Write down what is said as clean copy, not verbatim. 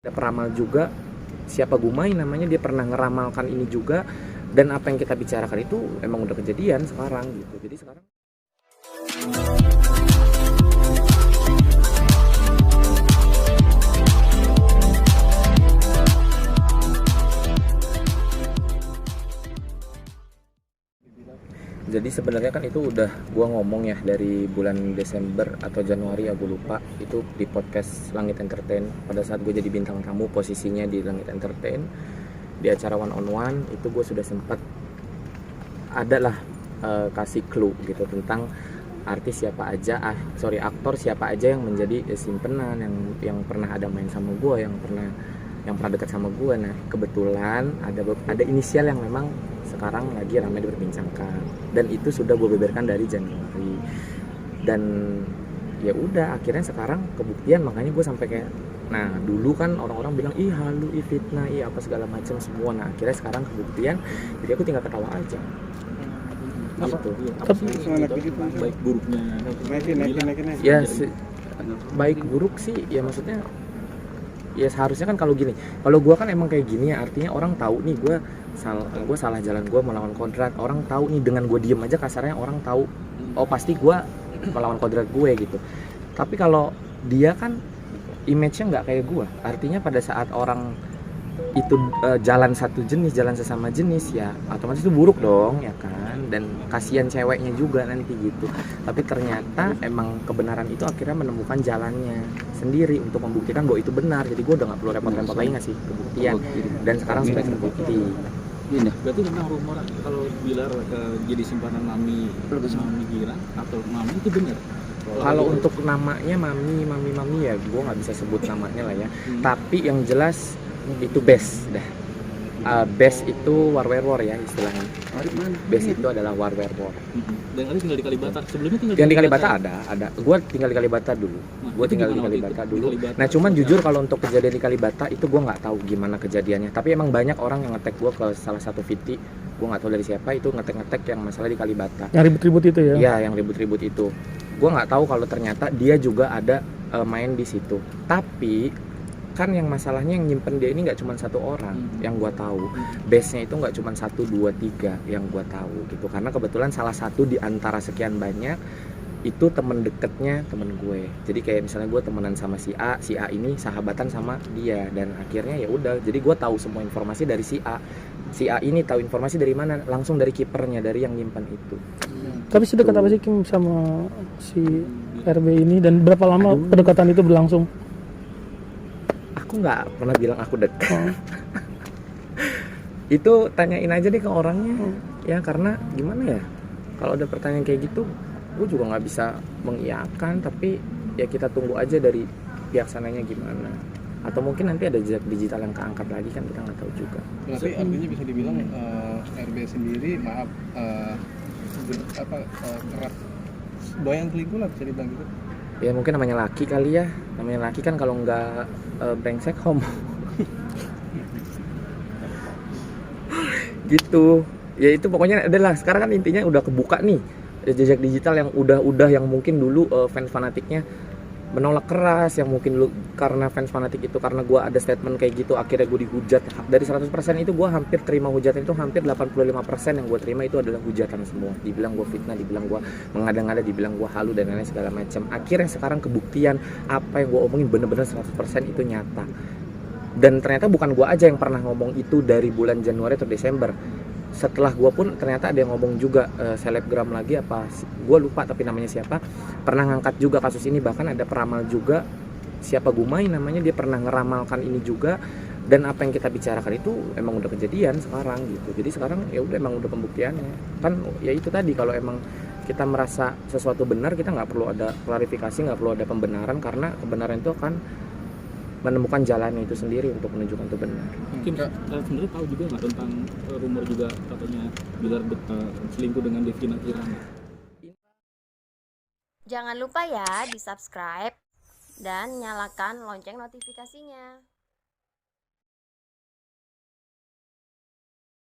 Ada peramal juga, siapa Gumai namanya, dia pernah ngeramalkan ini juga, dan apa yang kita bicarakan itu emang udah kejadian sekarang gitu. Jadi sekarang jadi sebenarnya kan itu udah gua ngomong ya dari bulan Desember atau Januari ya, gue lupa, itu di podcast Langit Entertain pada saat gue jadi bintang tamu posisinya di Langit Entertain di acara One on One. Itu gue sudah sempat adalah kasih clue gitu tentang artis siapa aja, aktor siapa aja yang menjadi simpenan, yang pernah ada main sama gue, yang pernah dekat sama gue. Nah kebetulan ada inisial yang memang sekarang lagi ramai diperbincangkan, dan itu sudah gue beberkan dari Januari. Dan ya udah akhirnya sekarang kebuktian, makanya gue sampai kayak, nah dulu kan orang-orang bilang ih halu, ih fitnah, ih apa segala macam semua. Nah akhirnya sekarang kebuktian, jadi aku tinggal ketawa aja gitu. Baik buruknya naikin. Ya baik buruk sih ya, maksudnya ya seharusnya kan kalau gini, kalau gue kan emang kayak gini ya, artinya orang tahu nih gue salah jalan, gue melawan kodrat. Orang tahu nih, dengan gue diem aja kasarnya orang tahu, oh pasti gue melawan kodrat gue gitu. Tapi kalau dia kan image-nya nggak kayak gue, artinya pada saat orang itu jalan satu jenis, jalan sesama jenis, ya otomatis itu buruk dong ya kan, dan kasihan ceweknya juga nanti gitu. Tapi ternyata emang kebenaran itu akhirnya menemukan jalannya sendiri untuk membuktikan bahwa itu benar. Jadi gue udah nggak perlu repot-repot lagi ngasih kebuktian, dan sekarang sudah terbukti. Berarti tentang rumor kalau Bilar jadi simpanan Mami Gira atau Mami itu benar? Kalau untuk namanya Mami ya gue nggak bisa sebut namanya lah ya. Tapi yang jelas itu best dah. Best itu Warwerwar ya istilahnya. Best itu adalah Warwerwar. Dan kali tinggal di Kalibata. Sebelumnya tinggal yang di Kalibata ada. Gue tinggal di Kalibata dulu. Nah cuman jujur kalau untuk kejadian di Kalibata itu gue nggak tahu gimana kejadiannya. Tapi emang banyak orang yang ngetek gue ke salah satu VT. Gue nggak tahu dari siapa, itu ngetek yang masalah di Kalibata. Yang ribut-ribut itu ya? Iya, yang ribut-ribut itu. Gue nggak tahu kalau ternyata dia juga ada main di situ. Tapi kan yang masalahnya yang nyimpen dia ini nggak cuma satu orang yang gue tahu. Base-nya itu nggak cuma 1, 2, 3 yang gue tahu gitu. Karena kebetulan salah satu di antara sekian banyak itu temen deketnya temen gue. Jadi kayak misalnya gue temenan sama si A ini sahabatan sama dia, dan akhirnya ya udah. Jadi gue tahu semua informasi dari si A ini tahu informasi dari mana, langsung dari kipernya, dari yang nyimpan itu. Tapi sedekat apa sih Kim sama si RB ini, dan berapa lama kedekatan itu berlangsung? Aku nggak pernah bilang aku dekat. Itu tanyain aja deh ke orangnya. Ya karena gimana ya, kalau ada pertanyaan kayak gitu gue juga nggak bisa mengiyakan. Tapi ya kita tunggu aja dari pihak sananya gimana, atau mungkin nanti ada jejak digital yang keangkat lagi, kan kita nggak tahu juga. Berarti artinya bisa dibilang RB sendiri kerap doyan selingkuh lah, bisa dibilang gitu. Ya mungkin namanya laki kali ya, namanya laki kan kalau nggak brengsek homo. Gitu ya, itu pokoknya adalah sekarang kan intinya udah kebuka nih jejak digital yang udah yang mungkin dulu fans fanatiknya menolak keras, yang mungkin lu karena fans fanatik itu, karena gue ada statement kayak gitu akhirnya gue dihujat. Dari 100% itu gue hampir terima hujatan itu, hampir 85% yang gue terima itu adalah hujatan semua. Dibilang gue fitnah, dibilang gue mengada-ngada, dibilang gue halu dan lain-lain segala macam. Akhirnya sekarang kebuktian apa yang gue omongin bener-bener 100% itu nyata. Dan ternyata bukan gue aja yang pernah ngomong itu dari bulan Januari atau Desember. Setelah gue pun ternyata ada yang ngomong juga, selebgram lagi apa gue lupa tapi namanya siapa, pernah ngangkat juga kasus ini. Bahkan ada peramal juga, siapa Gumai namanya, dia pernah ngeramalkan ini juga, dan apa yang kita bicarakan itu emang udah kejadian sekarang gitu. Jadi sekarang ya udah, emang udah pembuktiannya kan. Ya itu tadi, kalau emang kita merasa sesuatu benar, kita nggak perlu ada klarifikasi, nggak perlu ada pembenaran, karena kebenaran itu akan menemukan jalannya itu sendiri untuk menunjukkan itu benar. Kim sebenarnya tahu juga nggak tentang rumor juga katanya Bilar selingkuh dengan Devina Kirana? Jangan lupa ya di subscribe dan nyalakan lonceng notifikasinya.